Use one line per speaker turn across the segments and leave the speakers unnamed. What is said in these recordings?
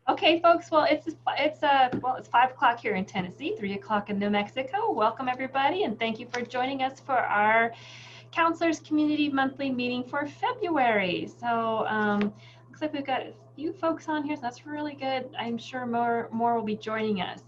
Okay, folks. Well, it's 5 o'clock here in Tennessee, 3 o'clock in New Mexico. Welcome everybody, and thank you for joining us for our Counselors Community Monthly Meeting for February. So looks like we've got a few folks on here, so that's really good. I'm sure more will be joining us.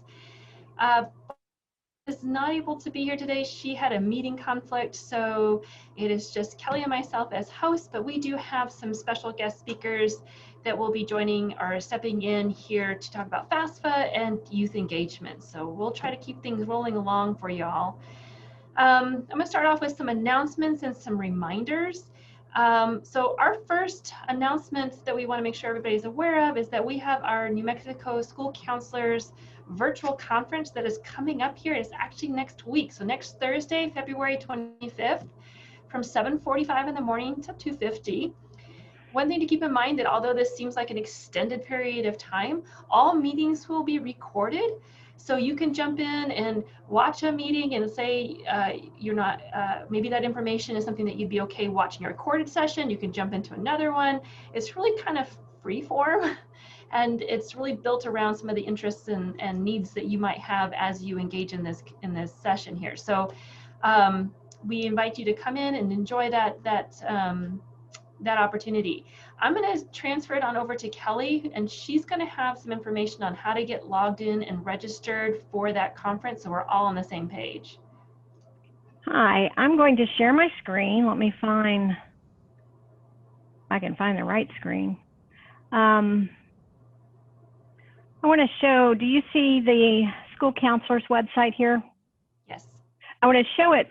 Is not able to be here today. She had a meeting conflict, so it is just Kelly and myself as hosts, but we do have some special guest speakers that will be joining or stepping in here to talk about FAFSA and youth engagement. So we'll try to keep things rolling along for y'all. I'm going to start off with some announcements and some reminders. So our first announcement that we want to make sure everybody's aware of is that we have our New Mexico School Counselors virtual conference that is coming up here. It's actually next week. So next Thursday, February 25th, from 7:45 in the morning to 2:50. One thing to keep in mind that although this seems like an extended period of time, all meetings will be recorded. So you can jump in and watch a meeting and say you're not, maybe that information is something that you'd be okay watching a recorded session. You can jump into another one. It's really kind of free form. And it's really built around some of the interests and needs that you might have as you engage in this session here. So we invite you to come in and enjoy that opportunity. I'm going to transfer it on over to Kelly, and she's going to have some information on how to get logged in and registered for that conference, so we're all on the same page.
Hi, I'm going to share my screen. Let me find, if I can find the right screen. I want to show, do you see the school counselors website here?
Yes.
I want to show it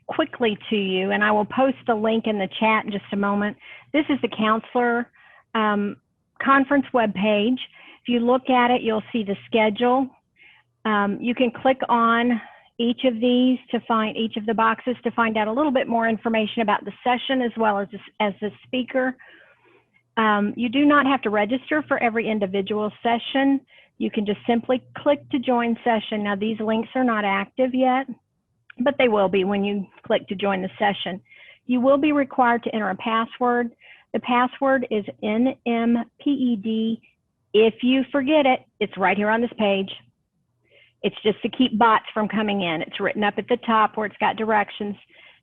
quickly to you, and I will post the link in the chat in just a moment. This is the counselor conference webpage. If you look at it, you'll see the schedule. You can click on each of these to find each of the boxes to find out a little bit more information about the session as well as the speaker. You do not have to register for every individual session. You can just simply click to join session. Now these links are not active yet, but they will be when you click to join the session. You will be required to enter a password. The password is NMPED. If you forget it, it's right here on this page. It's just to keep bots from coming in. It's written up at the top where it's got directions,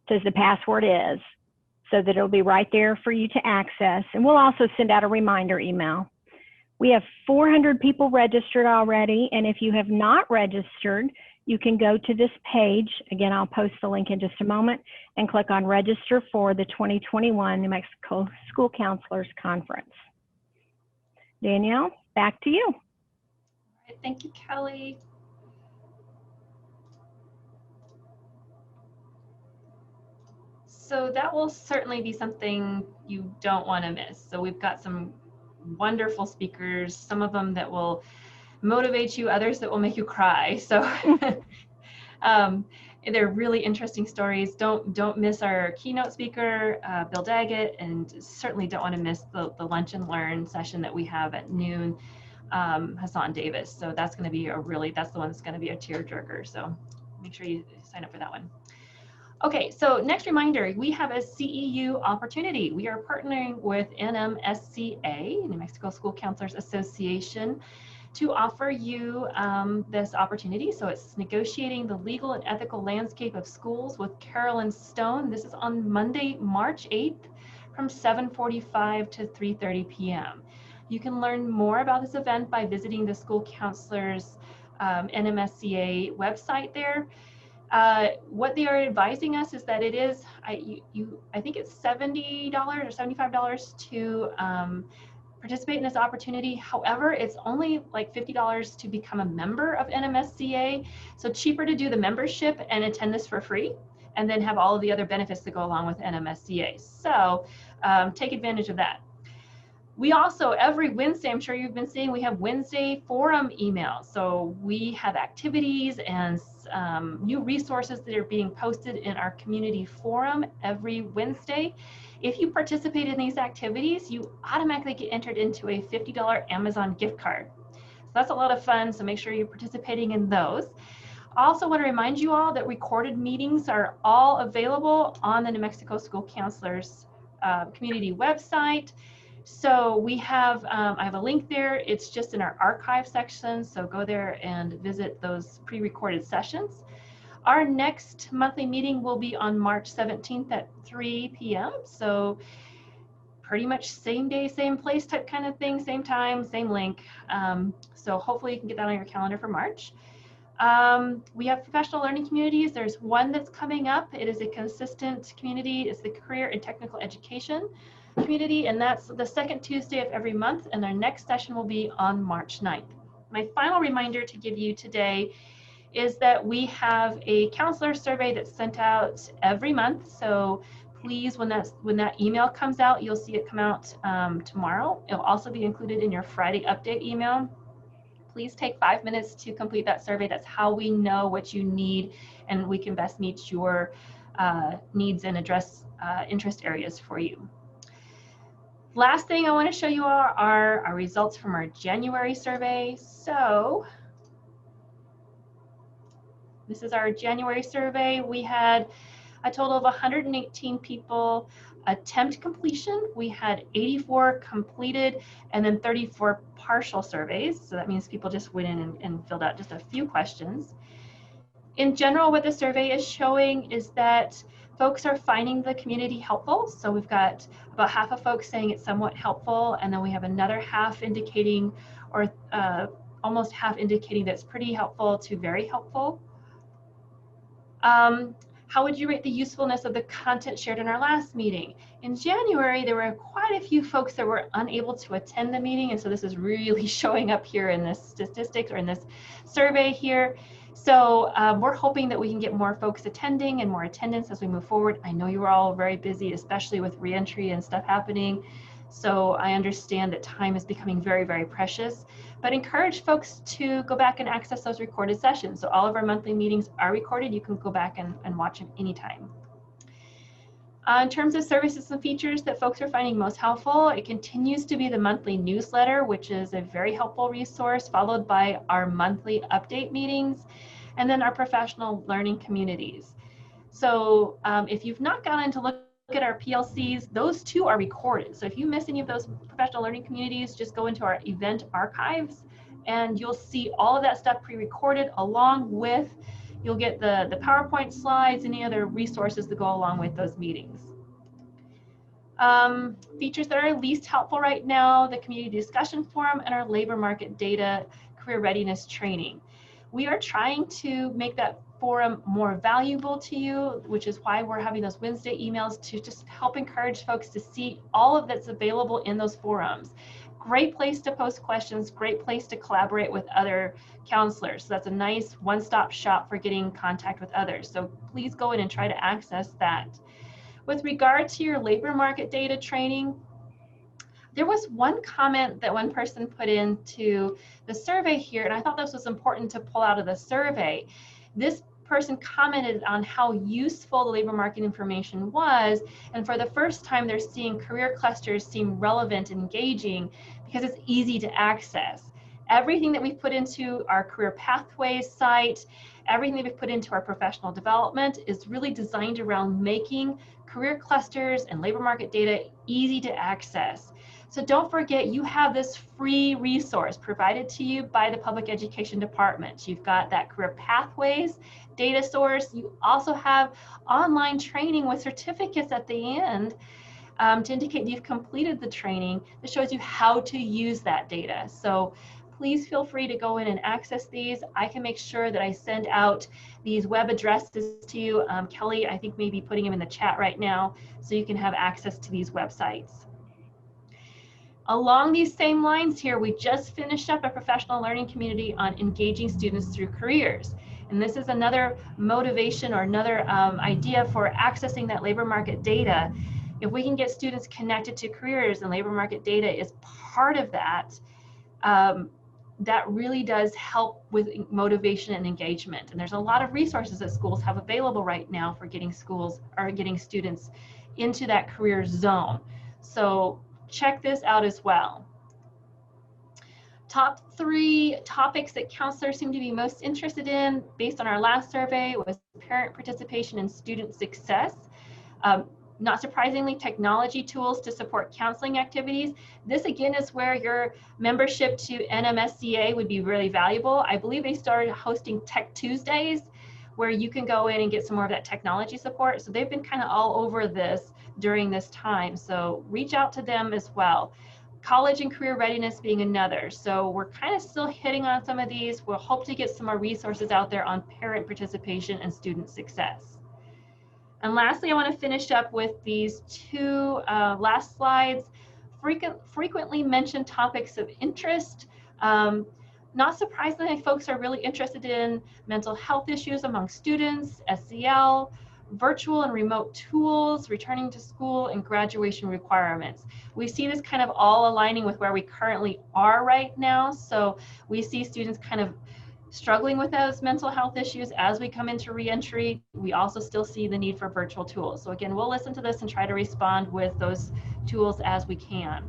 says the password is, so that it'll be right there for you to access. And we'll also send out a reminder email. We have 400 people registered already, and if you have not registered, you can go to this page. Again, I'll post the link in just a moment, and click on Register for the 2021 New Mexico School Counselors Conference. Danielle, back to you.
All right, thank you, Kelly. So that will certainly be something you don't want to miss. So we've got some wonderful speakers, some of them that will motivate you, others that will make you cry. So they're really interesting stories. Don't miss our keynote speaker, Bill Daggett, and certainly don't want to miss the Lunch and Learn session that we have at noon, Hassan Davis. So that's going to be that's the one that's going to be a tearjerker. So make sure you sign up for that one. Okay, so next reminder, we have a CEU opportunity. We are partnering with NMSCA, New Mexico School Counselors Association, to offer you this opportunity. So it's negotiating the legal and ethical landscape of schools with Carolyn Stone. This is on Monday, March 8th from 7:45 to 3:30 p.m. You can learn more about this event by visiting the School Counselors NMSCA website there. What they are advising us is that it is, I think it's $70 or $75 to participate in this opportunity. However, it's only like $50 to become a member of NMSCA. So cheaper to do the membership and attend this for free, and then have all of the other benefits that go along with NMSCA. So take advantage of that. We also, every Wednesday, I'm sure you've been seeing, we have Wednesday forum emails. So we have activities and new resources that are being posted in our community forum every Wednesday. If you participate in these activities, you automatically get entered into a $50 Amazon gift card. So that's a lot of fun, so make sure you're participating in those. I also want to remind you all that recorded meetings are all available on the New Mexico School Counselors community website. So we have, I have a link there. It's just in our archive section. So go there and visit those pre-recorded sessions. Our next monthly meeting will be on March 17th at 3 p.m. So pretty much same day, same place type kind of thing, same time, same link. So hopefully you can get that on your calendar for March. We have professional learning communities. There's one that's coming up. It is a consistent community. It's the Career and Technical Education community, and that's the second Tuesday of every month, and our next session will be on March 9th. My final reminder to give you today is that we have a counselor survey that's sent out every month. So please, when that email comes out, you'll see it come out tomorrow. It'll also be included in your Friday update email. Please take 5 minutes to complete that survey. That's how we know what you need, and we can best meet your needs and address interest areas for you. Last thing I want to show you are our results from our January survey. So this is our January survey. We had a total of 118 people attempt completion. We had 84 completed and then 34 partial surveys. So that means people just went in and filled out just a few questions. In general, what the survey is showing is that folks are finding the community helpful. So we've got about half of folks saying it's somewhat helpful, and then we have another half indicating, or almost half indicating that it's pretty helpful to very helpful. How would you rate the usefulness of the content shared in our last meeting? In January, there were quite a few folks that were unable to attend the meeting, and so this is really showing up here in this statistics or in this survey here. So we're hoping that we can get more folks attending and more attendance as we move forward. I know you are all very busy, especially with reentry and stuff happening. So I understand that time is becoming very, very precious, but encourage folks to go back and access those recorded sessions. So all of our monthly meetings are recorded. You can go back and watch them anytime. In terms of services and features that folks are finding most helpful, it continues to be the monthly newsletter, which is a very helpful resource, followed by our monthly update meetings, and then our professional learning communities. So if you've not gone in to look at our PLCs, those two are recorded. So if you miss any of those professional learning communities, just go into our event archives and you'll see all of that stuff pre-recorded, along with, you'll get the PowerPoint slides, any other resources that go along with those meetings. Features that are least helpful right now, the community discussion forum and our labor market data career readiness training. We are trying to make that forum more valuable to you, which is why we're having those Wednesday emails to just help encourage folks to see all of that's available in those forums. Great place to post questions, great place to collaborate with other counselors. So that's a nice one-stop shop for getting in contact with others. So please go in and try to access that. With regard to your labor market data training, there was one comment that one person put into the survey here, and I thought this was important to pull out of the survey. This person commented on how useful the labor market information was, and for the first time they're seeing career clusters seem relevant and engaging because it's easy to access. Everything that we've put into our career pathways site, everything that we've put into our professional development is really designed around making career clusters and labor market data easy to access. So don't forget, you have this free resource provided to you by the Public Education Department. You've got that career pathways data source. You also have online training with certificates at the end to indicate you've completed the training that shows you how to use that data. So please feel free to go in and access these. I can make sure that I send out these web addresses to you. Kelly, I think, may be putting them in the chat right now so you can have access to these websites. Along these same lines here, we just finished up a professional learning community on engaging students through careers. And this is another motivation or another idea for accessing that labor market data. If we can get students connected to careers and labor market data is part of that, that really does help with motivation and engagement. And there's a lot of resources that schools have available right now for getting students into that career zone. So check this out as well. Top 3 topics that counselors seem to be most interested in based on our last survey was parent participation and student success. Not surprisingly, technology tools to support counseling activities. This again is where your membership to NMSCA would be really valuable. I believe they started hosting Tech Tuesdays where you can go in and get some more of that technology support. So they've been kind of all over this during this time. So reach out to them as well. College and career readiness being another. So we're kind of still hitting on some of these. We'll hope to get some more resources out there on parent participation and student success. And lastly, I want to finish up with these two last slides. Frequently mentioned topics of interest. Not surprisingly, folks are really interested in mental health issues among students, SEL, virtual and remote tools, returning to school, and graduation requirements. We see this kind of all aligning with where we currently are right now. So we see students kind of struggling with those mental health issues as we come into reentry. We also still see the need for virtual tools. So again, we'll listen to this and try to respond with those tools as we can.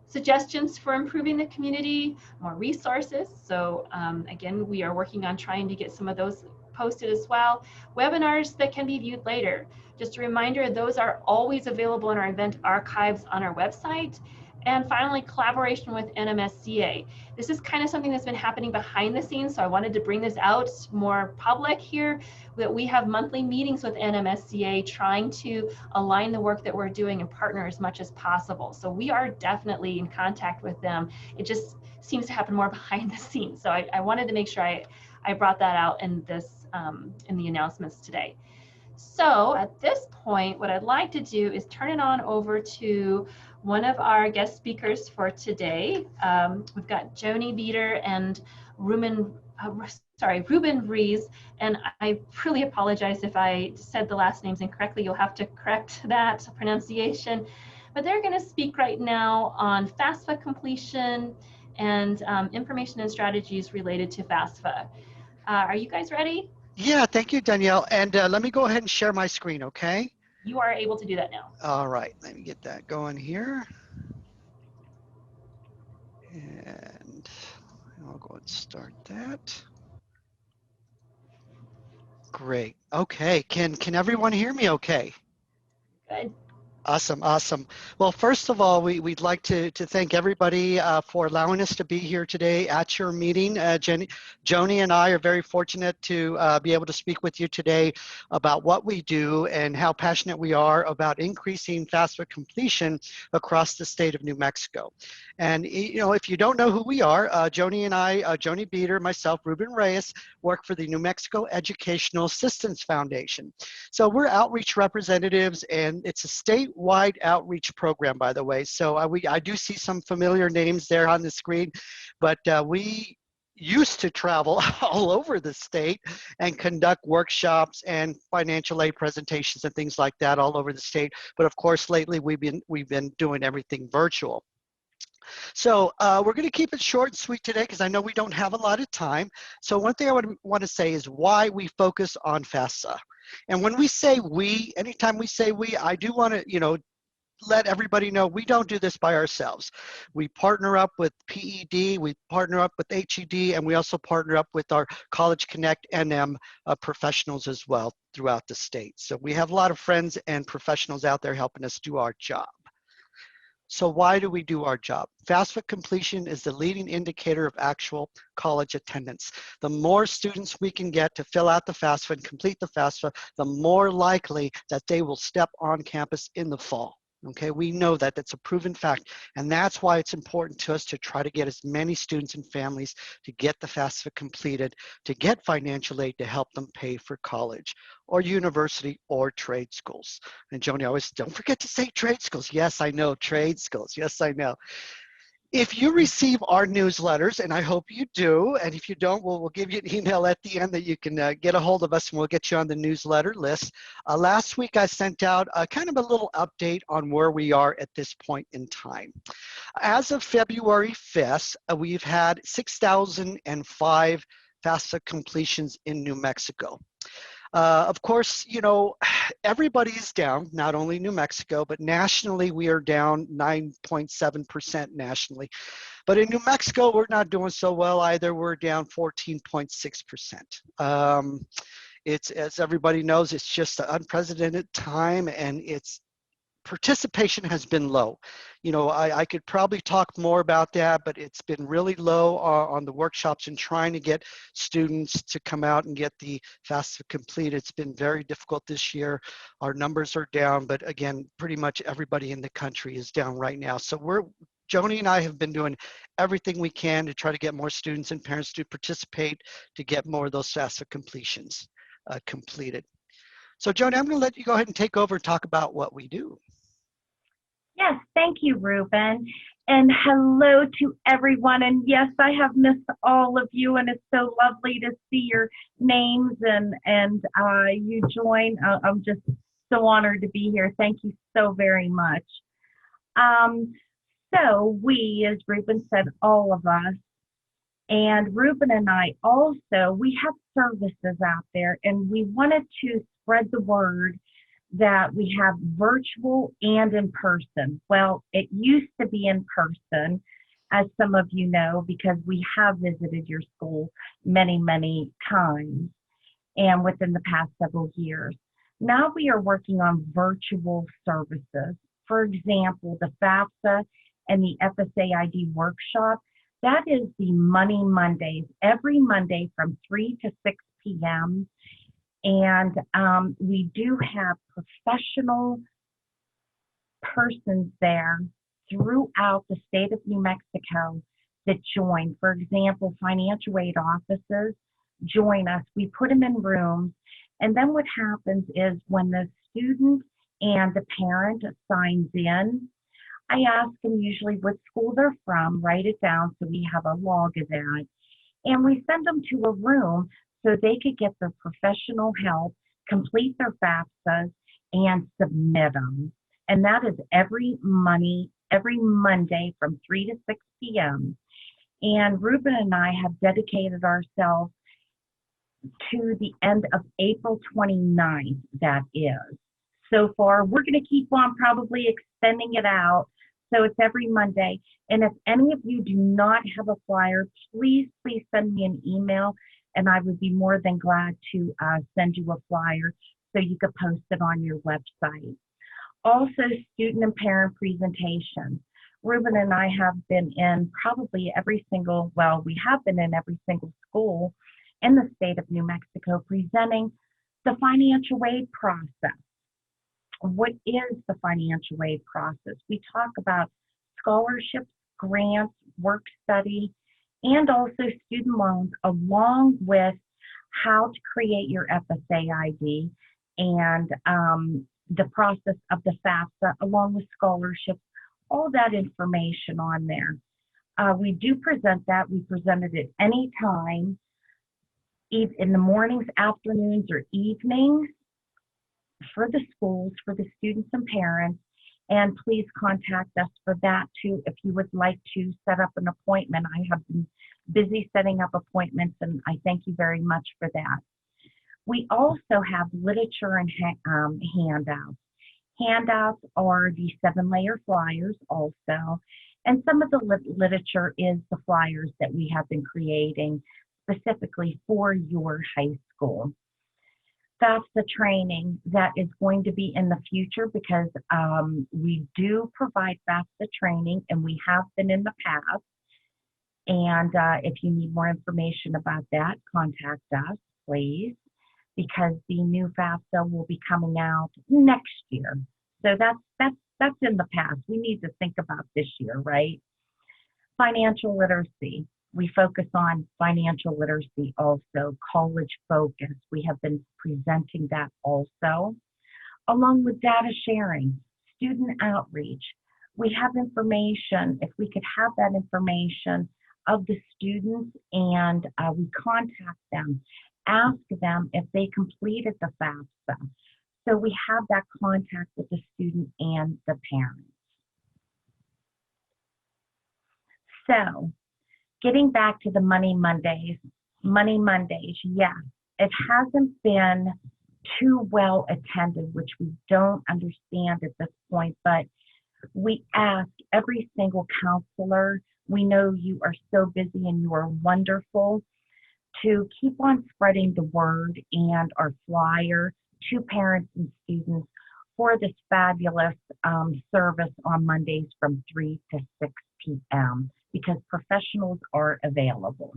Suggestions for improving the community, more resources. So again, we are working on trying to get some of those posted as well. Webinars that can be viewed later. Just a reminder, those are always available in our event archives on our website. And finally, collaboration with NMSCA. This is kind of something that's been happening behind the scenes, so I wanted to bring this out more public here, that we have monthly meetings with NMSCA trying to align the work that we're doing and partner as much as possible. So we are definitely in contact with them. It just seems to happen more behind the scenes. So I wanted to make sure I brought that out in this in the announcements today. So at this point, what I'd like to do is turn it on over to one of our guest speakers for today. We've got Joni Beater and Ruben Rees, and I really apologize if I said the last names incorrectly. You'll have to correct that pronunciation. But they're going to speak right now on FAFSA completion and information and strategies related to FAFSA. Are you guys ready?
Yeah, thank you, Danielle. And let me go ahead and share my screen, okay?
You are able to do that now.
All right, let me get that going here. And I'll go and start that. Great. Okay, can everyone hear me okay?
Good.
Awesome, awesome. Well, first of all, we'd like to thank everybody for allowing us to be here today at your meeting. Joni and I are very fortunate to be able to speak with you today about what we do and how passionate we are about increasing FAFSA completion across the state of New Mexico. And you know, if you don't know who we are, Joni and I, Joni Beater, myself, Ruben Reyes, work for the New Mexico Educational Assistance Foundation. So we're outreach representatives, and it's a statewide outreach program, by the way. So I do see some familiar names there on the screen, but we used to travel all over the state and conduct workshops and financial aid presentations and things like that all over the state. But of course, lately we've been doing everything virtual. So we're going to keep it short and sweet today because I know we don't have a lot of time. So one thing I would want to say is why we focus on FAFSA. And when we say we, anytime we say we, I do want to, you know, let everybody know we don't do this by ourselves. We partner up with PED, we partner up with HED, and we also partner up with our College Connect NM professionals as well throughout the state. So we have a lot of friends and professionals out there helping us do our job. So why do we do our job? FAFSA completion is the leading indicator of actual college attendance. The more students we can get to fill out the FAFSA and complete the FAFSA, the more likely that they will step on campus in the fall. Okay, we know that that's a proven fact, and that's why it's important to us to try to get as many students and families to get the FAFSA completed, to get financial aid to help them pay for college or university or trade schools. And Joni always, don't forget to say trade schools. Yes, I know, trade schools. Yes, I know. If you receive our newsletters, and I hope you do, and if you don't, we'll give you an email at the end that you can get a hold of us and we'll get you on the newsletter list. Last week I sent out kind of a little update on where we are at this point in time. As of February 5th, we've had 6,005 FAFSA completions in New Mexico. Of course, you know, everybody's down, not only New Mexico, but nationally we are down 9.7% nationally. But in New Mexico, we're not doing so well either. We're down 14.6%. It's, as everybody knows, it's just an unprecedented time, and it's participation has been low. You know, I could probably talk more about that, but it's been really low on the workshops and trying to get students to come out and get the FAFSA complete. It's been very difficult this year. Our numbers are down, but again, pretty much everybody in the country is down right now. So Joni and I have been doing everything we can to try to get more students and parents to participate to get more of those FAFSA completions completed. So Joni, I'm going to let you go ahead and take over and talk about what we do.
Yes, thank you, Ruben. And hello to everyone. And yes, I have missed all of you, and it's so lovely to see your names and you join. I'm just so honored to be here. Thank you so very much. So we, as Ruben said, all of us, and Ruben and I also, we have services out there, and we wanted to spread the word that we have virtual and in person. Well, it used to be in person, as some of you know, because we have visited your school many, many times and within the past several years. Now we are working on virtual services. For example, the FAFSA and the FSAID workshop, that is the Money Mondays, every Monday from 3 to 6 p.m. And we do have professional persons there throughout the state of New Mexico that join. For example, financial aid offices join us. We put them in rooms. And then what happens is when the student and the parent signs in, I ask them usually what school they're from, write it down so we have a log of that. And we send them to a room so they could get their professional help, complete their FAFSAs, and submit them. And that is every Monday from 3 to 6 p.m. And Ruben and I have dedicated ourselves to the end of April 29th, that is. So far, we're going to keep on probably extending it out. So it's every Monday. And if any of you do not have a flyer, please send me an email, and I would be more than glad to send you a flyer so you could post it on your website. Also, student and parent presentations. Ruben and I have been in probably every single, well, we have been in every single school in the state of New Mexico presenting the financial aid process. What is the financial aid process? We talk about scholarships, grants, work study, and also student loans, along with how to create your FSA ID and the process of the FAFSA, along with scholarships, all that information on there. We do present that. We present it at any time, in the mornings, afternoons, or evenings for the schools, for the students and parents. And please contact us for that too if you would like to set up an appointment. I have been busy setting up appointments, and I thank you very much for that. We also have literature and handouts. Handouts are the 7-layer flyers also, and some of the literature is the flyers that we have been creating specifically for your high school. FAFSA training that is going to be in the future, because we do provide FAFSA training, and we have been in the past. And if you need more information about that, contact us, please, because the new FAFSA will be coming out next year. So that's in the past. We need to think about this year, right? Financial literacy. We focus on financial literacy also, college focus. We have been presenting that also, along with data sharing, student outreach. We have information, if we could have that information of the students, and we contact them, ask them if they completed the FAFSA. So we have that contact with the student and the parents. So, getting back to the Money Mondays, yes, it hasn't been too well attended, which we don't understand at this point, but we ask every single counselor, we know you are so busy and you are wonderful, to keep on spreading the word and our flyer to parents and students for this fabulous service on Mondays from 3 to 6 p.m. because professionals are available.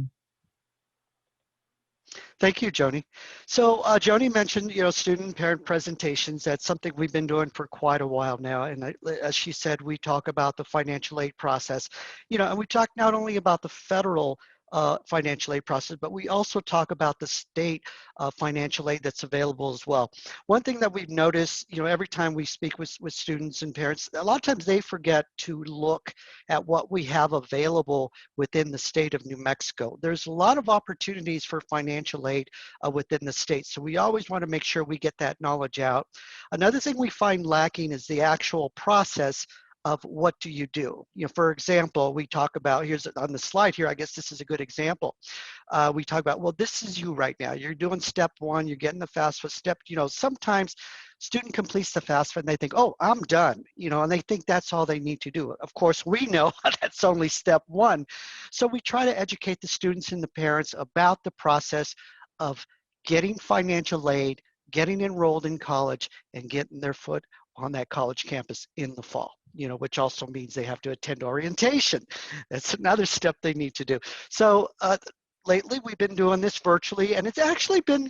Thank you, Joni. So Joni mentioned, student and parent presentations. That's something we've been doing for quite a while now. And as she said, we talk about the financial aid process, and we talk not only about the federal financial aid process, but we also talk about the state financial aid that's available as well. One thing that we've noticed, every time we speak with students and parents, a lot of times they forget to look at what we have available within the state of New Mexico. There's a lot of opportunities for financial aid within the state, so we always want to make sure we get that knowledge out. Another thing we find lacking is the actual process of what do you do. For example, we talk about, here's on the slide here, I guess this is a good example. We talk about, well, this is you right now. You're doing step one, you're getting the FAFSA step, sometimes student completes the FAFSA and they think, oh, I'm done, and they think that's all they need to do. Of course, we know that's only step one. So we try to educate the students and the parents about the process of getting financial aid, getting enrolled in college, and getting their foot on that college campus in the fall, which also means they have to attend orientation. That's another step they need to do. So lately we've been doing this virtually, and it's actually been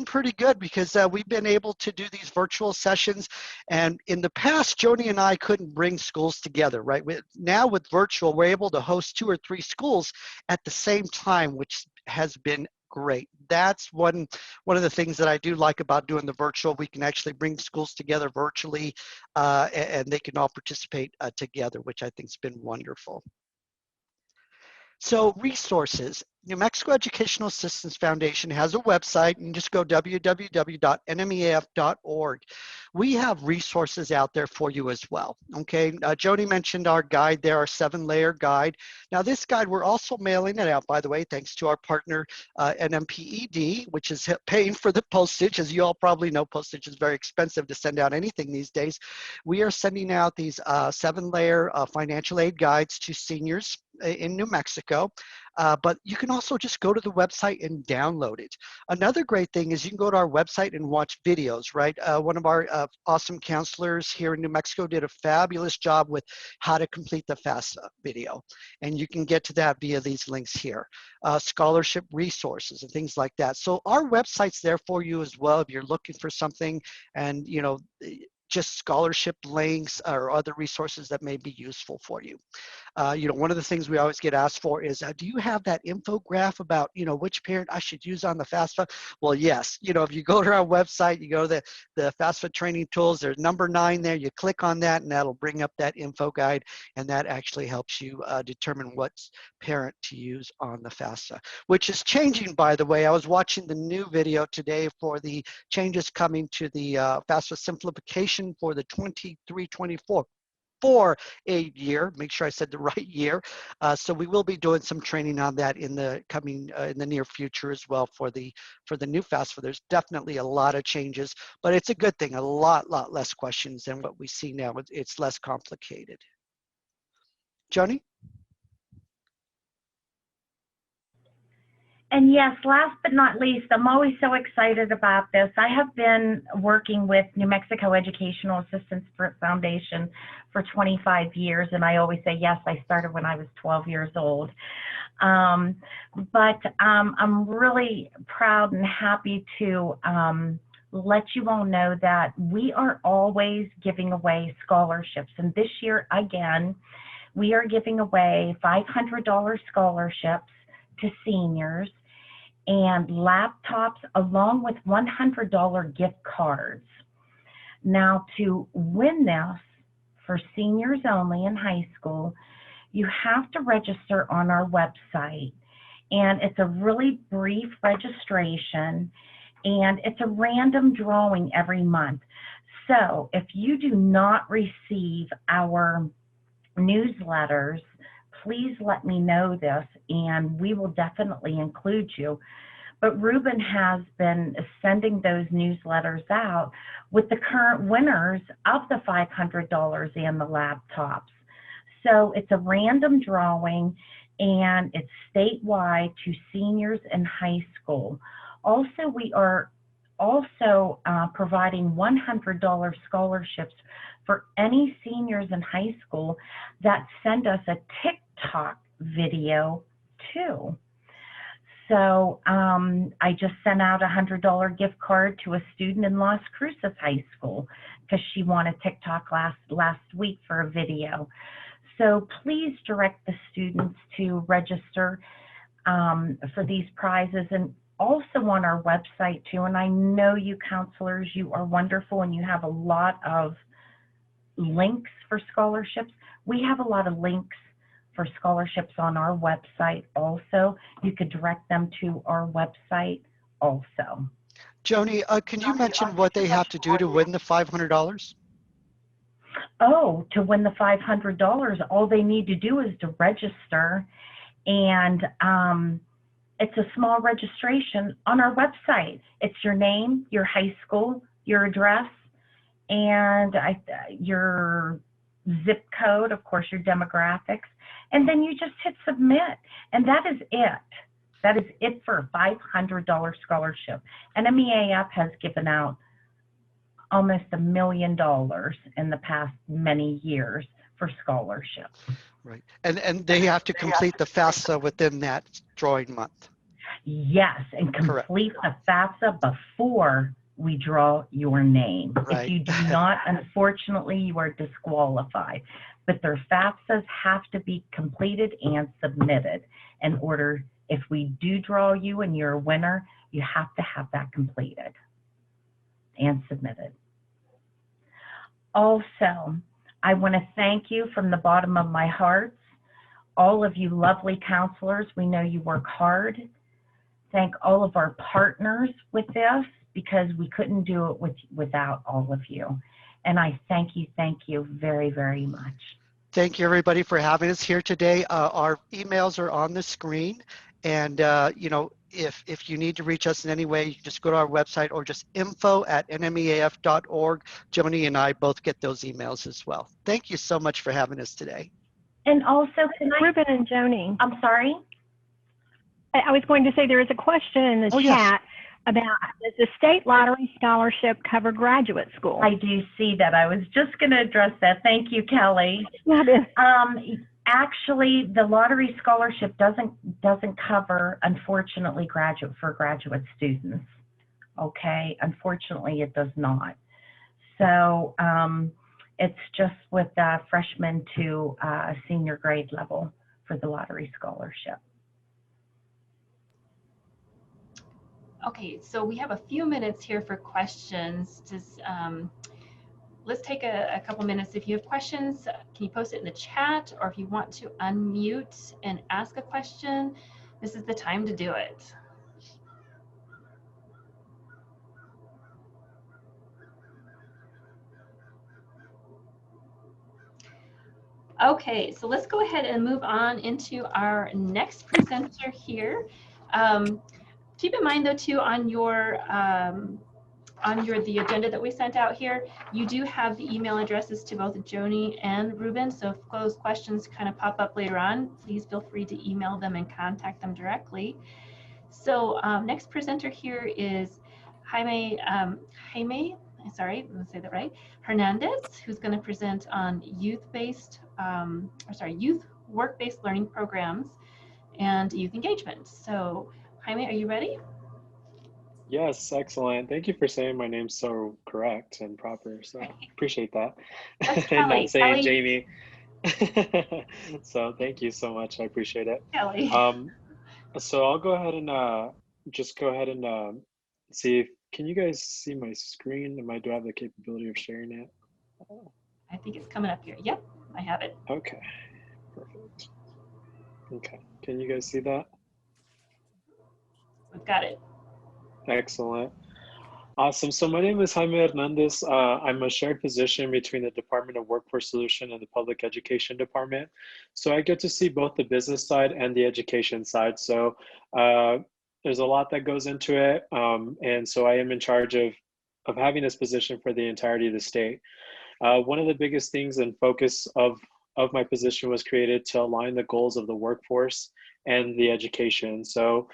pretty good because we've been able to do these virtual sessions. And in the past, Joni and I couldn't bring schools together, right? Now with virtual, we're able to host 2 or 3 schools at the same time, which has been great. That's one of the things that I do like about doing the virtual. We can actually bring schools together virtually and they can all participate together, which I think has been wonderful. So resources. New Mexico Educational Assistance Foundation has a website, and just go www.nmeaf.org. We have resources out there for you as well, okay? Joni mentioned our guide there, our 7-layer guide. Now this guide, we're also mailing it out, by the way, thanks to our partner NMPED, which is paying for the postage. As you all probably know, postage is very expensive to send out anything these days. We are sending out these 7-layer financial aid guides to seniors in New Mexico. But you can also just go to the website and download it. Another great thing is you can go to our website and watch videos, right? One of our awesome counselors here in New Mexico did a fabulous job with how to complete the FAFSA video. And you can get to that via these links here. Scholarship resources and things like that. So our website's there for you as well if you're looking for something, and just scholarship links or other resources that may be useful for you. One of the things we always get asked for is, do you have that infograph about, which parent I should use on the FAFSA? Well, yes. If you go to our website, you go to the FAFSA training tools, there's number 9 there. You click on that and that'll bring up that info guide, and that actually helps you determine what parent to use on the FAFSA, which is changing, by the way. I was watching the new video today for the changes coming to the FAFSA simplification for the 23-24 for a year. Make sure I said the right year. So we will be doing some training on that in the coming in the near future as well for the new FAFSA. There's definitely a lot of changes, but it's a good thing. A lot less questions than what we see now. It's less complicated. Joni?
And yes, last but not least, I'm always so excited about this. I have been working with New Mexico Educational Assistance Foundation for 25 years, and I always say, yes, I started when I was 12 years old. But I'm really proud and happy to let you all know that we are always giving away scholarships. And this year, again, we are giving away $500 scholarships to seniors and laptops along with $100 gift cards. Now, to win this for seniors only in high school, you have to register on our website, and it's a really brief registration, and it's a random drawing every month. So if you do not receive our newsletters, please let me know this, and we will definitely include you. But Ruben has been sending those newsletters out with the current winners of the $500 and the laptops. So it's a random drawing, and it's statewide to seniors in high school. Also, we are also providing $100 scholarships for any seniors in high school that send us a TikTok video too. So I just sent out a $100 gift card to a student in Las Cruces High School because she wanted TikTok last week for a video. So please direct the students to register for these prizes, and also on our website too. And I know you counselors, you are wonderful and you have a lot of links for scholarships. We have a lot of links for scholarships on our website also. You could direct them to our website also.
Joni, can you mention what they have to do to win the $500?
Oh, to win the $500, all they need to do is to register, and it's a small registration on our website. It's your name, your high school, your address, and your zip code, of course, your demographics, and then you just hit submit, and that is it. That is it for a $500 scholarship. And MEAF has given out almost $1 million in the past many years for scholarships.
Right. And they have to complete the FAFSA within that drawing month.
Yes, and complete the FAFSA before we draw your name.
Right.
If you do not, unfortunately, you are disqualified. But their FAFSAs have to be completed and submitted in order, if we do draw you and you're a winner, you have to have that completed and submitted. Also, I want to thank you from the bottom of my heart, all of you lovely counselors. We know you work hard. Thank all of our partners with this, because we couldn't do it without all of you. And I thank you very, very much.
Thank you, everybody, for having us here today. Our emails are on the screen. And, you know, if you need to reach us in any way, you can just go to our website or just info@nmeaf.org. Joni and I both get those emails as well. Thank you so much for having us today.
And also,
Ruben and Joni.
I'm sorry?
I was going to say there is a question in the chat about, does the state lottery scholarship cover graduate school?
I do see that. I was just going to address that. Thank you, Kelly. Actually, the lottery scholarship doesn't cover, unfortunately, graduate students. Okay, unfortunately, it does not. So it's just with freshman to senior grade level for the lottery scholarship.
Okay, so we have a few minutes here for questions. Let's take a couple minutes. If you have questions, can you post it in the chat? Or if you want to unmute and ask a question, this is the time to do it. Okay, so let's go ahead and move on into our next presenter here. Keep in mind though too, on the agenda that we sent out here, you do have the email addresses to both Joni and Ruben. So if those questions kind of pop up later on, please feel free to email them and contact them directly. So next presenter here is Jaime, let's say that right, Hernandez, who's going to present on youth work-based learning programs and youth engagement. So Jaime, are you ready?
Yes, excellent. Thank you for saying my name so correct and proper. So appreciate that. And not saying Jamie. So thank you so much. I appreciate it.
Kelly.
So I'll go ahead and just go ahead and see if, can you guys see my screen? Do I have the capability of sharing it?
I think it's coming up here. Yep, I have it.
Okay, perfect. Okay, can you guys see that?
We've got it.
Excellent. Awesome. So my name is Jaime Hernandez. I'm a shared position between the Department of Workforce Solutions and the Public Education Department. So I get to see both the business side and the education side. So there's a lot that goes into it. And so I am in charge of having this position for the entirety of the state. One of the biggest things and focus of of my position was created to align the goals of the workforce and the education. So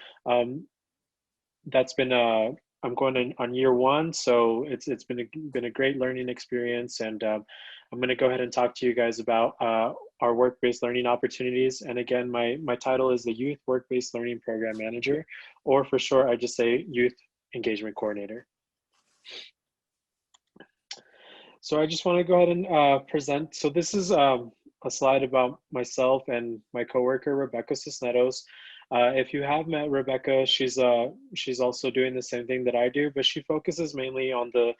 that's been I'm going on year one, so it's been a great learning experience, and I'm going to go ahead and talk to you guys about our work-based learning opportunities. And again, my title is the Youth Work-Based Learning Program Manager, or for short, I just say Youth Engagement Coordinator. So I just want to go ahead and present. So this is a slide about myself and my coworker, Rebecca Cisneros. If you have met Rebecca, she's also doing the same thing that I do, but she focuses mainly on the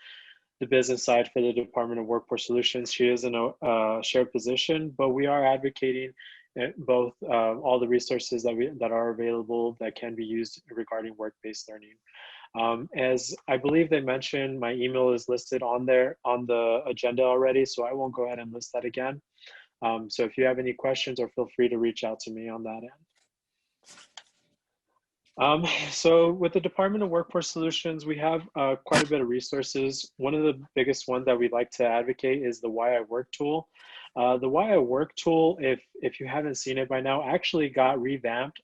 business side for the Department of Workforce Solutions. She is in a shared position, but we are advocating both all the resources that are available that can be used regarding work-based learning. As I believe they mentioned, my email is listed on there on the agenda already, so I won't go ahead and list that again. So if you have any questions, or feel free to reach out to me on that end. So with the Department of Workforce Solutions, we have quite a bit of resources. One of the biggest ones that we'd like to advocate is the Why I Work tool. The Why I Work tool, if you haven't seen it by now, actually got revamped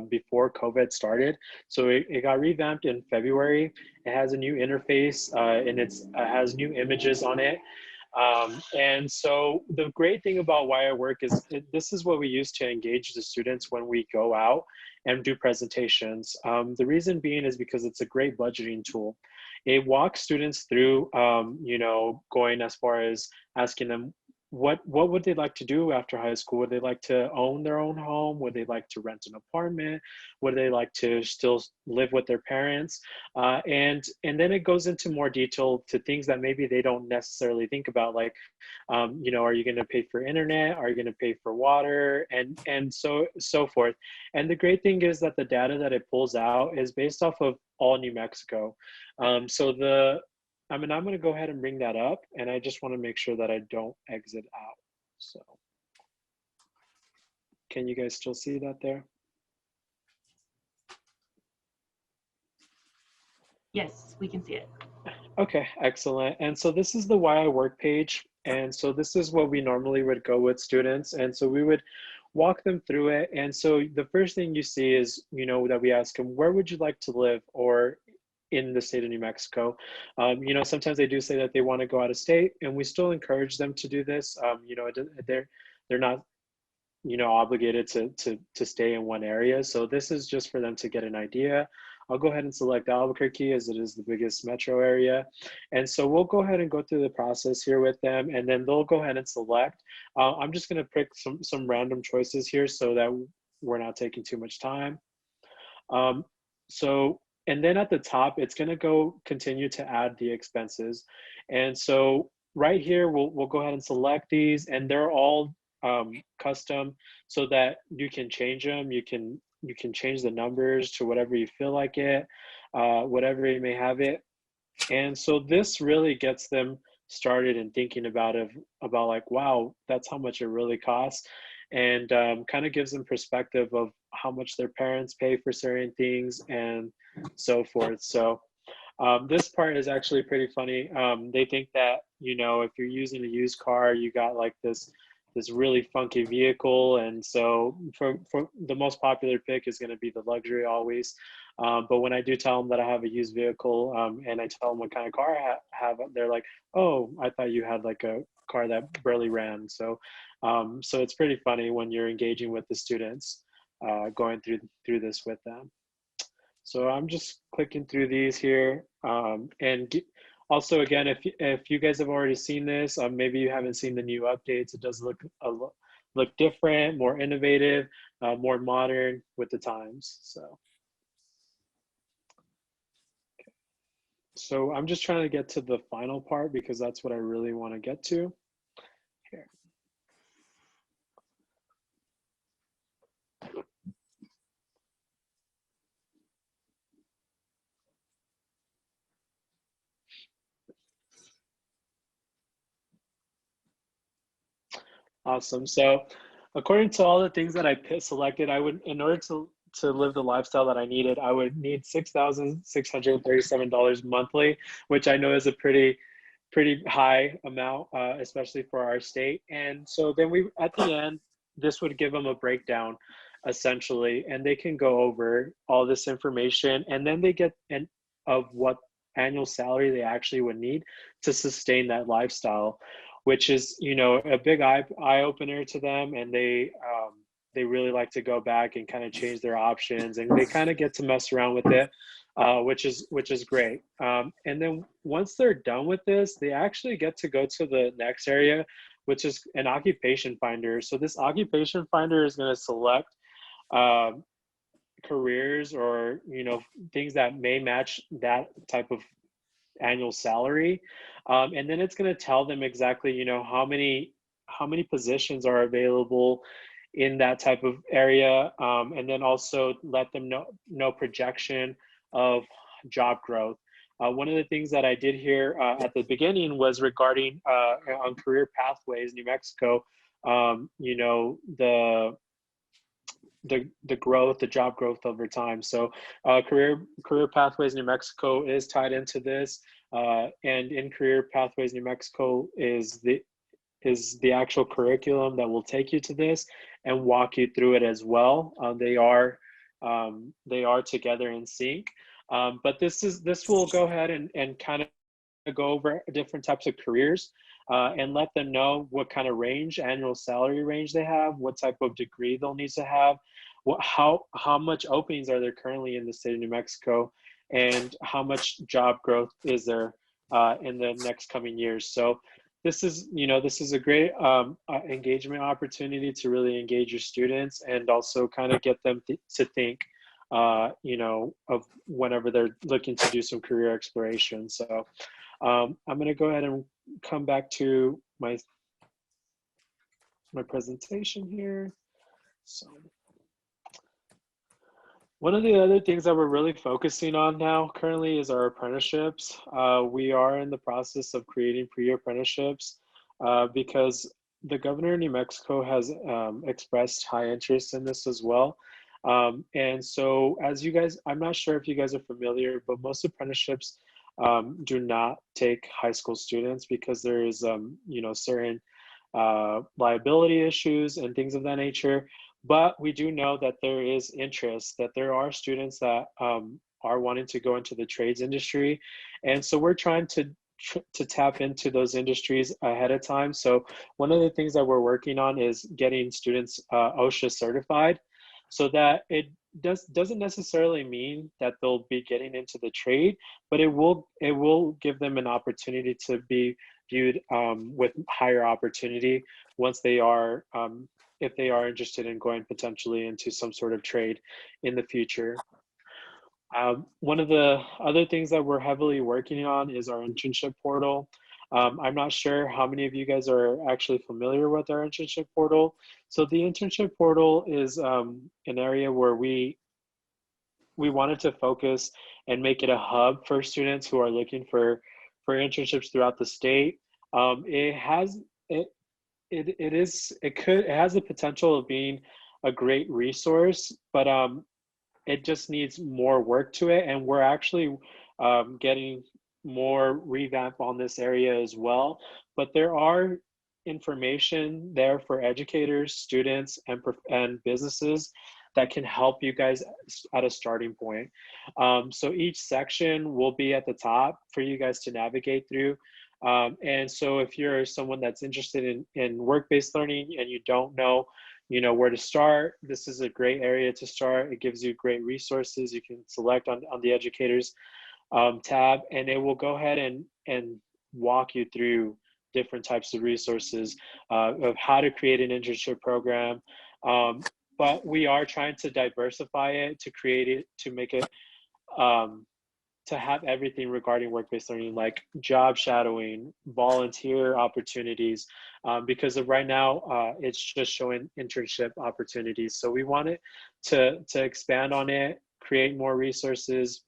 before COVID started. So it got revamped in February. It has a new interface and it has new images on it. And so the great thing about Why I Work is this is what we use to engage the students when we go out and do presentations. The reason being is because it's a great budgeting tool. It walks students through, you know, going as far as asking them, what would they like to do after high school? Would they like to own their own home? Would they like to rent an apartment? Would they like to still live with their parents? And then it goes into more detail to things that maybe they don't necessarily think about, like, you know, are you going to pay for internet? Are you going to pay for water? And so forth. And the great thing is that the data that it pulls out is based off of all New Mexico. I'm going to go ahead and bring that up, and I just want to make sure that I don't exit out. So can you guys still see that there?
Yes, we can see it.
Okay, excellent. And so this is the Why I Work page. And so this is what we normally would go with students. And so we would walk them through it. And so the first thing you see is, you know, that we ask them, where would you like to live, or in the state of New Mexico? You know, sometimes they do say that they want to go out of state, and we still encourage them to do this. You know, they're not, you know, obligated to stay in one area. So this is just for them to get an idea. I'll go ahead and select Albuquerque, as it is the biggest metro area. And so we'll go ahead and go through the process here with them, and then they'll go ahead and select. I'm just going to pick some random choices here so that we're not taking too much time. And then at the top, it's going to continue to add the expenses. And so right here, we'll go ahead and select these, and they're all custom so that you can change them. You can change the numbers to whatever you feel like it, whatever you may have it. And so this really gets them started in thinking about like, wow, that's how much it really costs. And kind of gives them perspective of how much their parents pay for certain things and so forth. So this part is actually pretty funny. They think that, you know, if you're using a used car, you got like this really funky vehicle. And so for the most popular pick is going to be the luxury always. But when I do tell them that I have a used vehicle and I tell them what kind of car I have, they're like, oh, I thought you had like a car that barely ran. So so it's pretty funny when you're engaging with the students, going through this with them. So I'm just clicking through these here. Also, again, if you guys have already seen this, maybe you haven't seen the new updates. It does look different, more innovative, more modern with the times. So I'm just trying to get to the final part because that's what I really want to get to here. Awesome. So according to all the things that I selected, I would, in order to live the lifestyle that I needed, I would need $6,637 monthly, which I know is a pretty pretty high amount, especially for our state. And so then we, at the end, this would give them a breakdown essentially, and they can go over all this information, and then they get an of what annual salary they actually would need to sustain that lifestyle, which is, you know, a big eye opener to them. And they really like to go back and kind of change their options, and they kind of get to mess around with it, which is great. And then once they're done with this, they actually get to go to the next area, which is an occupation finder. So this occupation finder is going to select careers, or, you know, things that may match that type of annual salary. And then it's going to tell them exactly, you know, how many positions are available in that type of area, and then also let them know projection of job growth. One of the things that I did here at the beginning was regarding on Career Pathways New Mexico, you know, the growth, the job growth over time. So Career Pathways New Mexico is tied into this, and in Career Pathways New Mexico is the actual curriculum that will take you to this and walk you through it as well. They are together in sync. But this will go ahead and kind of go over different types of careers, and let them know what kind of annual salary range they have, what type of degree they'll need to have, how much openings are there currently in the state of New Mexico, and how much job growth is there in the next coming years. So this is a great engagement opportunity to really engage your students, and also kind of get them to think, you know, of whenever they're looking to do some career exploration. So I'm going to go ahead and come back to my presentation here. So one of the other things that we're really focusing on now currently is our apprenticeships. We are in the process of creating pre-apprenticeships because the governor of New Mexico has expressed high interest in this as well. And so as you guys, I'm not sure if you guys are familiar, but most apprenticeships do not take high school students because there is, you know, certain liability issues and things of that nature. But we do know that there is interest, that there are students that are wanting to go into the trades industry. And so we're trying to tap into those industries ahead of time. So one of the things that we're working on is getting students OSHA certified, so that it doesn't necessarily mean that they'll be getting into the trade, but it will give them an opportunity to be viewed with higher opportunity once they are, if they are interested in going potentially into some sort of trade in the future. One of the other things that we're heavily working on is our internship portal. I'm not sure how many of you guys are actually familiar with our internship portal. So the internship portal is an area where we wanted to focus and make it a hub for students who are looking for internships throughout the state. It has the potential of being a great resource, but it just needs more work to it, and we're actually getting more revamp on this area as well. But there are information there for educators, students, and businesses that can help you guys at a starting point. So each section will be at the top for you guys to navigate through. And so if you're someone that's interested in work-based learning and you don't know, you know, where to start, this is a great area to start. It gives you great resources. You can select on the educators tab, and it will go ahead and walk you through different types of resources of how to create an internship program. But we are trying to diversify it, to create it, to make it, to have everything regarding work-based learning, like job shadowing, volunteer opportunities, because of right now, it's just showing internship opportunities. So we wanted to expand on it, create more resources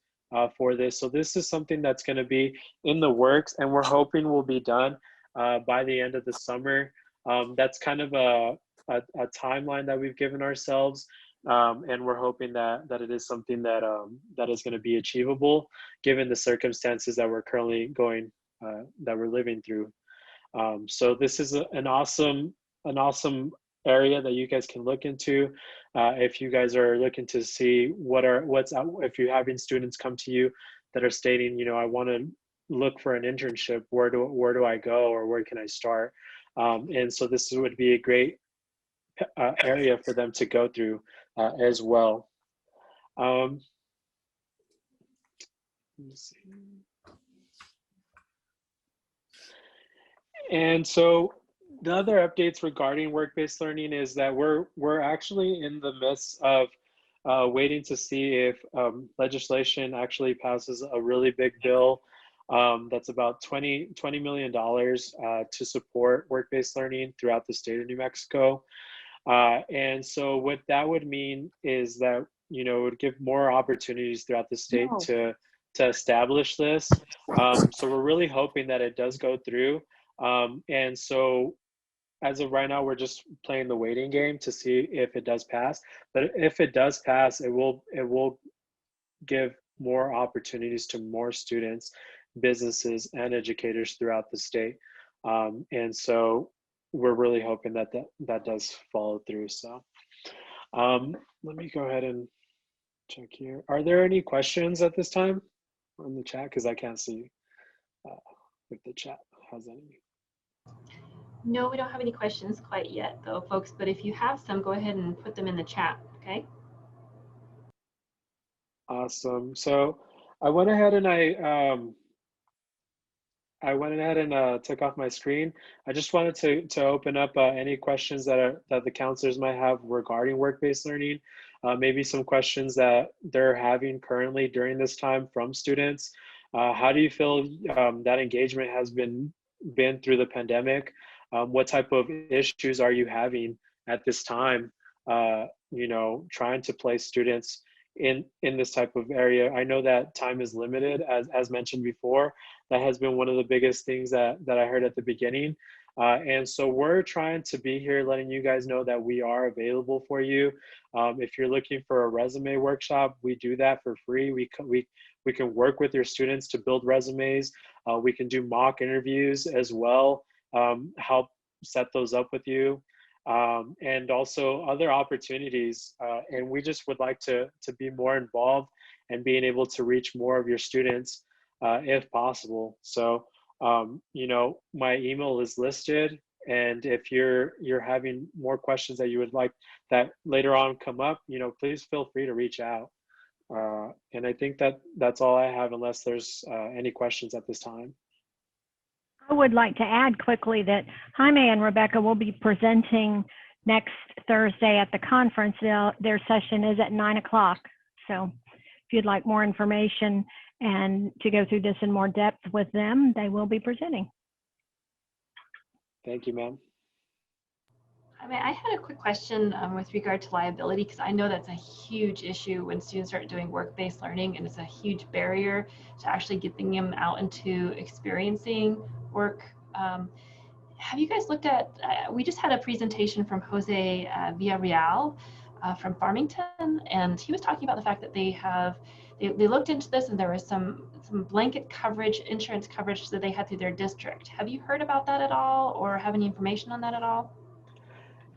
for this. So this is something that's gonna be in the works, and we're hoping will be done by the end of the summer. That's kind of a timeline that we've given ourselves, and we're hoping that it is something that that is going to be achievable given the circumstances that we're currently going that we're living through. So this is an awesome area that you guys can look into. If you guys are looking to see what's out, if you're having students come to you that are stating, you know, I want to look for an internship, where do I go, or where can I start? And so this would be a great area for them to go through as well. Let me see. And so the other updates regarding work-based learning is that we're actually in the midst of waiting to see if legislation actually passes a really big bill that's about $20 million to support work-based learning throughout the state of New Mexico. And so what that would mean is that, you know, it would give more opportunities throughout the state to establish this. So we're really hoping that it does go through. And so as of right now, we're just playing the waiting game to see if it does pass. But if it does pass, it will give more opportunities to more students, businesses, and educators throughout the state. And so we're really hoping that that does follow through. So let me go ahead and check here. Are there any questions at this time on the chat? Because I can't see if the chat has any.
No, we don't have any questions quite yet, though, folks. But if you have some, go ahead and put them in the chat, okay?
Awesome. So I went ahead and took off my screen. I just wanted to open up any questions that the counselors might have regarding work-based learning. Maybe some questions that they're having currently during this time from students. How do you feel that engagement has been through the pandemic? What type of issues are you having at this time? You know, trying to place students in this type of area. I know that time is limited, as mentioned before. That has been one of the biggest things that I heard at the beginning. And so we're trying to be here letting you guys know that we are available for you. If you're looking for a resume workshop, we do that for free. We can work with your students to build resumes. We can do mock interviews as well, help set those up with you. And also other opportunities. And we just would like to be more involved and being able to reach more of your students if possible. So, you know, my email is listed. And if you're having more questions that you would like that later on come up, you know, please feel free to reach out. And I think that's all I have, unless there's any questions at this time.
I would like to add quickly that Jaime and Rebecca will be presenting next Thursday at the conference. Their session is at 9 o'clock. So if you'd like more information and to go through this in more depth with them, they will be presenting.
Thank you, ma'am.
I mean, I had a quick question with regard to liability, because I know that's a huge issue when students start doing work-based learning, and it's a huge barrier to actually getting them out into experiencing work. Have you guys looked at, we just had a presentation from Jose Villarreal from Farmington, and he was talking about the fact that they looked into this, and there was some blanket coverage, insurance coverage that they had through their district. Have you heard about that at all, or have any information on that at all?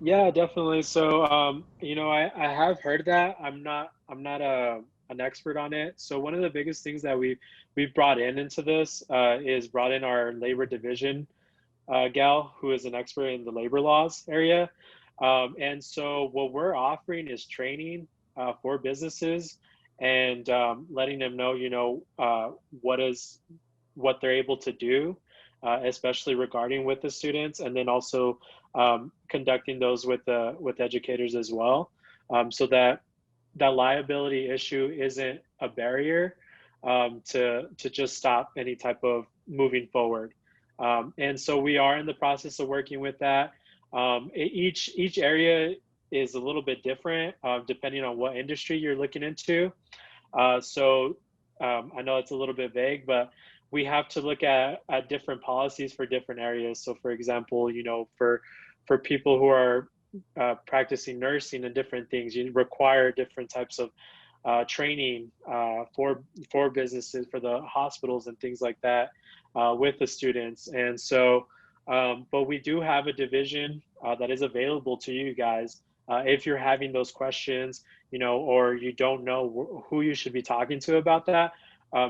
Yeah, definitely. So, you know, I have heard that. I'm not an expert on it. So one of the biggest things that we've brought into this is brought in our labor division gal, who is an expert in the labor laws area. And so what we're offering is training for businesses and letting them know, you know, what they're able to do, especially regarding with the students, and then also conducting those with educators as well, so that liability issue isn't a barrier to just stop any type of moving forward. And so we are in the process of working with that. Each area is a little bit different depending on what industry you're looking into. So I know it's a little bit vague, but we have to look at different policies for different areas. So for example, you know, for people who are practicing nursing and different things, you require different types of training for businesses, for the hospitals and things like that. with the students. And so, but we do have a division that is available to you guys. If you're having those questions, you know, or you don't know who you should be talking to about that,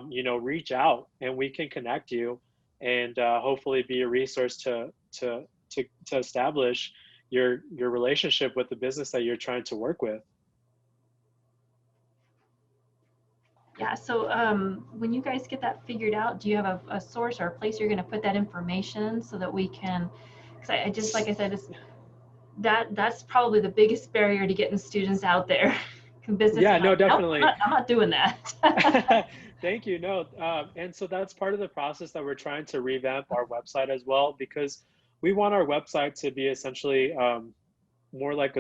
you know, reach out and we can connect you and hopefully be a resource to establish your relationship with the business that you're trying to work with.
Yeah, so when you guys get that figured out, do you have a source or a place you're going to put that information so that we can, because I just, like I said, that's probably the biggest barrier to getting students out there. Business
Yeah,
like,
no,
nope,
definitely.
I'm not doing that.
Thank you. No, and so that's part of the process that we're trying to revamp our website as well, because we want our website to be essentially more like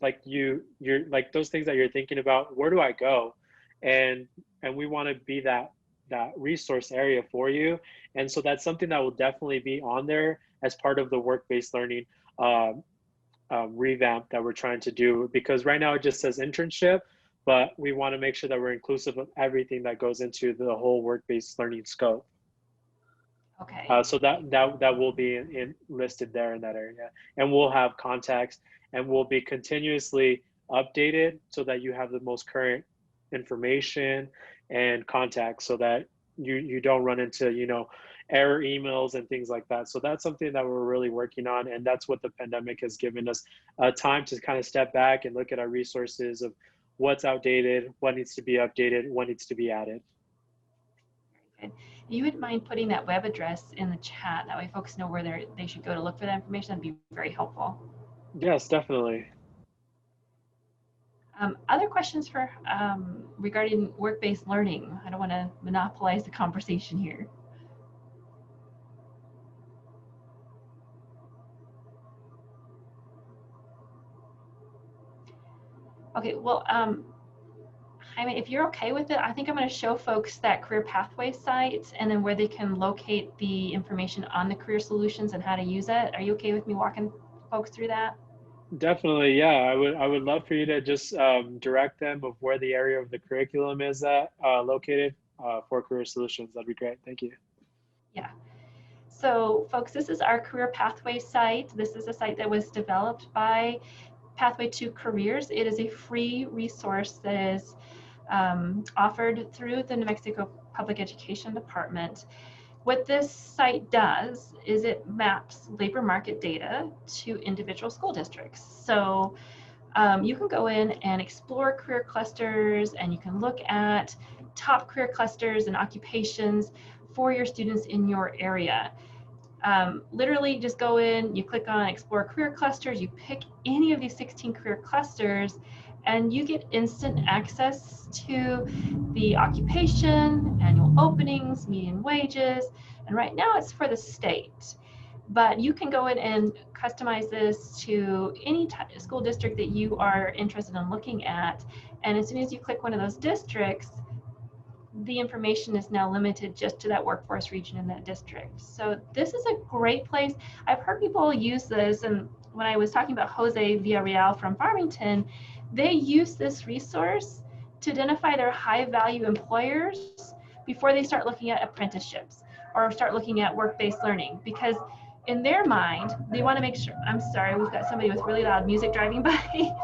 like you're like those things that you're thinking about. Where do I go? And we want to be that resource area for you. And so that's something that will definitely be on there as part of the work-based learning revamp that we're trying to do, because right now it just says internship, but we want to make sure that we're inclusive of everything that goes into the whole work-based learning scope.
Okay.
So that will be listed there in that area, and we'll have context, and we'll be continuously updated so that you have the most current information and contact, so that you don't run into, you know, error emails and things like that. So that's something that we're really working on, and that's what the pandemic has given us time to kind of step back and look at our resources of what's outdated, what needs to be updated, what needs to be added.
Very good. You wouldn't mind putting that web address in the chat? That way folks know where they should go to look for that information. That'd be very helpful.
Yes, definitely.
Other questions for regarding work-based learning? I don't want to monopolize the conversation here. Okay, well, Jaime, if you're okay with it, I think I'm going to show folks that Career Pathway site and then where they can locate the information on the Career Solutions and how to use it. Are you okay with me walking folks through that?
Definitely, yeah. I would love for you to just direct them of where the area of the curriculum is located for Career Solutions. That'd be great. Thank you.
Yeah. So, folks, this is our Career Pathway site. This is a site that was developed by Pathway to Careers. It is a free resource that is offered through the New Mexico Public Education Department. What this site does is it maps labor market data to individual school districts. So you can go in and explore career clusters, and you can look at top career clusters and occupations for your students in your area. Literally just go in, you click on explore career clusters, you pick any of these 16 career clusters, and you get instant access to the occupation, annual openings, median wages, and right now it's for the state. But you can go in and customize this to any school district that you are interested in looking at, and as soon as you click one of those districts, the information is now limited just to that workforce region in that district. So this is a great place. I've heard people use this, and when I was talking about Jose Villarreal from Farmington, they use this resource to identify their high value employers before they start looking at apprenticeships or start looking at work-based learning, because in their mind, they want to make sure, I'm sorry, we've got somebody with really loud music driving by.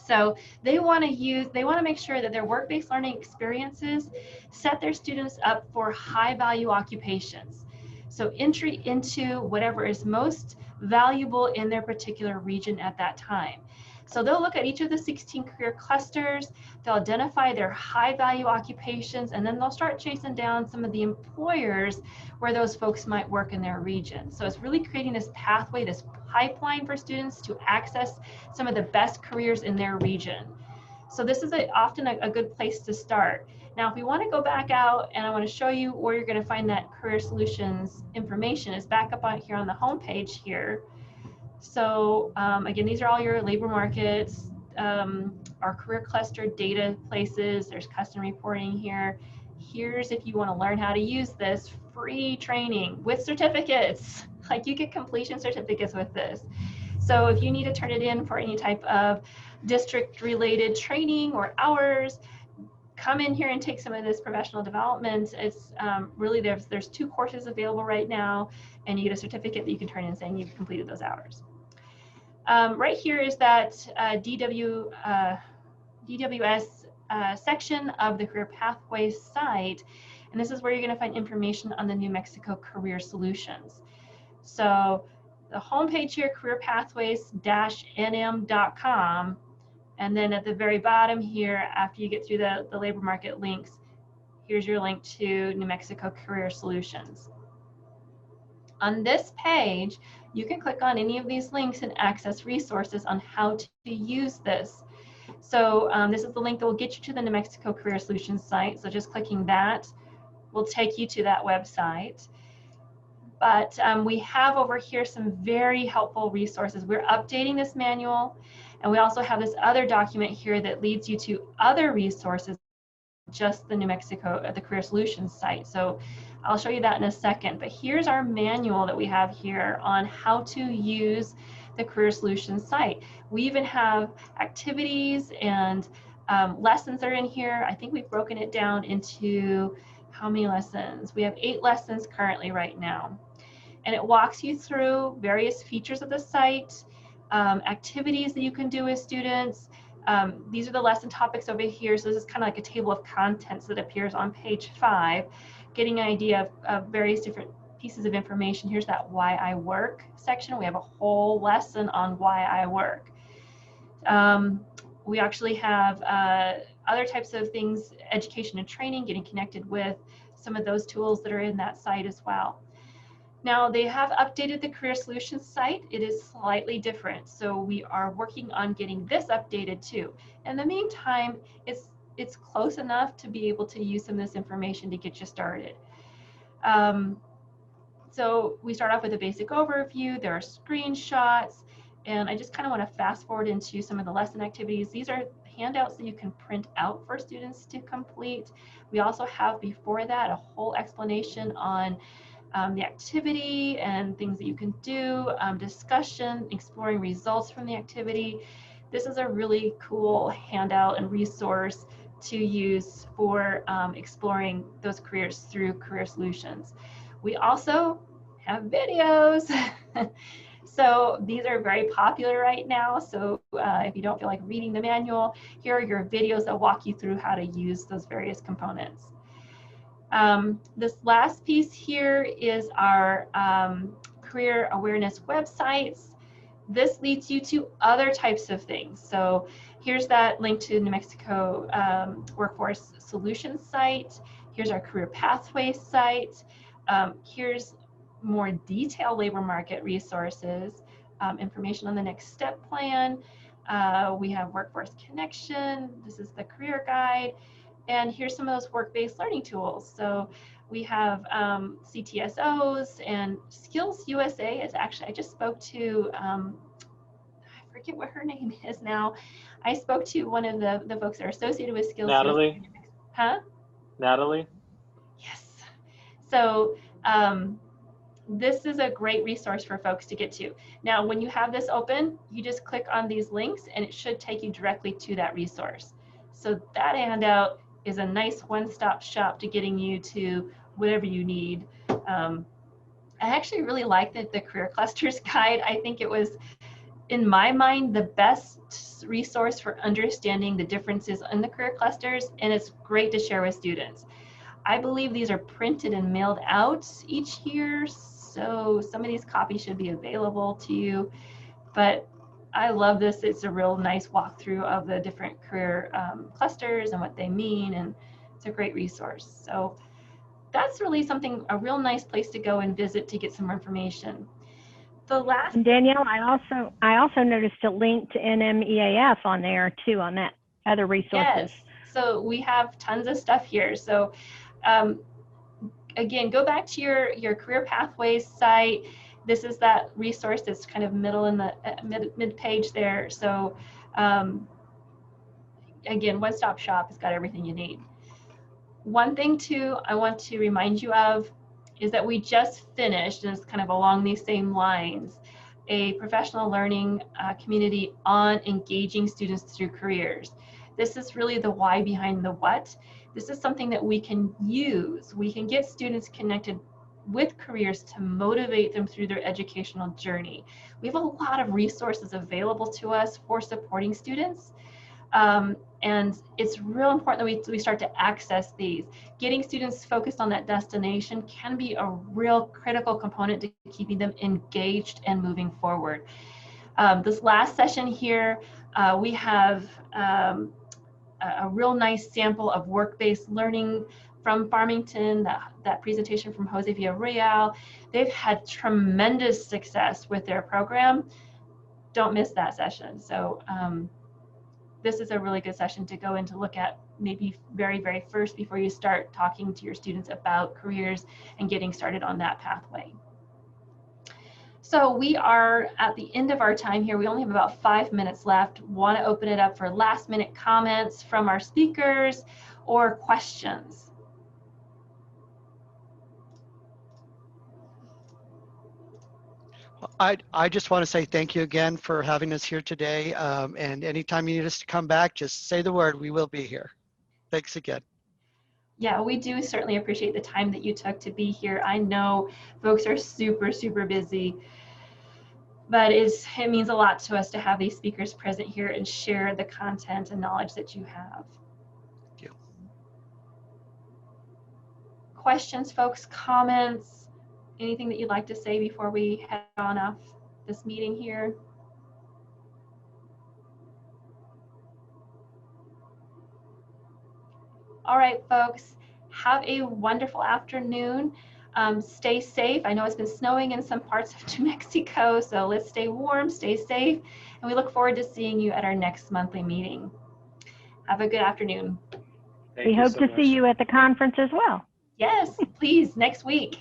So they want to make sure that their work-based learning experiences set their students up for high value occupations. So entry into whatever is most valuable in their particular region at that time. So they'll look at each of the 16 career clusters, they'll identify their high value occupations, and then they'll start chasing down some of the employers where those folks might work in their region. So it's really creating this pathway, this pipeline for students to access some of the best careers in their region. So this is often a good place to start. Now, if we want to go back out, and I want to show you where you're going to find that Career Solutions information, is back up on here on the home page here. So again, these are all your labor markets, our career cluster data places. There's custom reporting here. Here's if you want to learn how to use this free training with certificates. Like, you get completion certificates with this. So if you need to turn it in for any type of district related training or hours, come in here and take some of this professional development. It's really, there's 2 courses available right now, and you get a certificate that you can turn in saying you've completed those hours. Right here is that DWS section of the Career Pathways site, and this is where you're going to find information on the New Mexico Career Solutions. So the homepage here, careerpathways-nm.com, and then at the very bottom here, after you get through the labor market links, here's your link to New Mexico Career Solutions. On this page, you can click on any of these links and access resources on how to use this. So this is the link that will get you to the New Mexico Career Solutions site. So just clicking that will take you to that website. But we have over here some very helpful resources. We're updating this manual, and we also have this other document here that leads you to other resources, just the New Mexico, the Career Solutions site. So I'll show you that in a second, but here's our manual that we have here on how to use the Career Solutions site. We even have activities and lessons that are in here. I think we've broken it down into how many lessons? We have 8 lessons currently right now. And it walks you through various features of the site, activities that you can do with students. These are the lesson topics over here. So this is kind of like a table of contents that appears on page 5, getting an idea of various different pieces of information. Here's that Why I Work section. We have a whole lesson on why I work. We actually have other types of things, education and training, getting connected with some of those tools that are in that site as well. Now, they have updated the Career Solutions site. It is slightly different. So we are working on getting this updated too. In the meantime, it's close enough to be able to use some of this information to get you started. So we start off with a basic overview. There are screenshots, and I just kind of want to fast forward into some of the lesson activities. These are handouts that you can print out for students to complete. We also have before that a whole explanation on the activity and things that you can do, discussion, exploring results from the activity. This is a really cool handout and resource to use for exploring those careers through Career Solutions. We also have videos. So these are very popular right now. So if you don't feel like reading the manual, here are your videos that walk you through how to use those various components. This last piece here is our career awareness websites. This leads you to other types of things. So here's that link to New Mexico Workforce Solutions site. Here's our Career Pathways site. Here's more detailed labor market resources, information on the next step plan. We have Workforce Connection. This is the career guide. And here's some of those work-based learning tools. So we have CTSOs, and Skills USA is actually, I just spoke to, I forget what her name is now. I spoke to one of the folks that are associated with Skills
Natalie?
USA. Huh?
Natalie?
Yes. So this is a great resource for folks to get to. Now, when you have this open, you just click on these links and it should take you directly to that resource. So that handout is a nice one-stop shop to getting you to whatever you need. I actually really like the Career Clusters guide. I think it was, in my mind, the best resource for understanding the differences in the career clusters, and it's great to share with students. I believe these are printed and mailed out each year, so some of these copies should be available to you, but I love this. It's a real nice walkthrough of the different career clusters and what they mean, and it's a great resource. So that's really something, a real nice place to go and visit to get some more information. The last,
And Danielle, I also noticed a link to NMEAF on there too, on that other resources.
yes, so we have tons of stuff here. So again, go back to your Career Pathways site. This is that resource that's kind of middle in the mid page there. So again, one-stop shop has got everything you need. One thing too I want to remind you of is that we just finished, and it's kind of along these same lines, a professional learning community on engaging students through careers. This is really the why behind the what. This is something that we can use. We can get students connected with careers to motivate them through their educational journey. We have a lot of resources available to us for supporting students. And it's real important that we start to access these. Getting students focused on that destination can be a real critical component to keeping them engaged and moving forward. This last session here, we have a real nice sample of work-based learning from Farmington, that presentation from Jose Villarreal. They've had tremendous success with their program. Don't miss that session. So this is a really good session to go in to look at maybe very first before you start talking to your students about careers and getting started on that pathway. So we are at the end of our time here. We only have about 5 minutes left. Want to open it up for last minute comments from our speakers or questions.
I just want to say thank you again for having us here today. And anytime you need us to come back, just say the word, we will be here. Thanks again.
Yeah, we do certainly appreciate the time that you took to be here. I know folks are super busy, but it means a lot to us to have these speakers present here and share the content and knowledge that you have.
Thank you.
Questions, folks, comments? Anything that you'd like to say before we head on off this meeting here? All right, folks, have a wonderful afternoon. Stay safe. I know it's been snowing in some parts of New Mexico, so let's stay warm, stay safe, and we look forward to seeing you at our next monthly meeting. Have a good afternoon.
We hope to see you at the conference as well.
Yes, please, next week.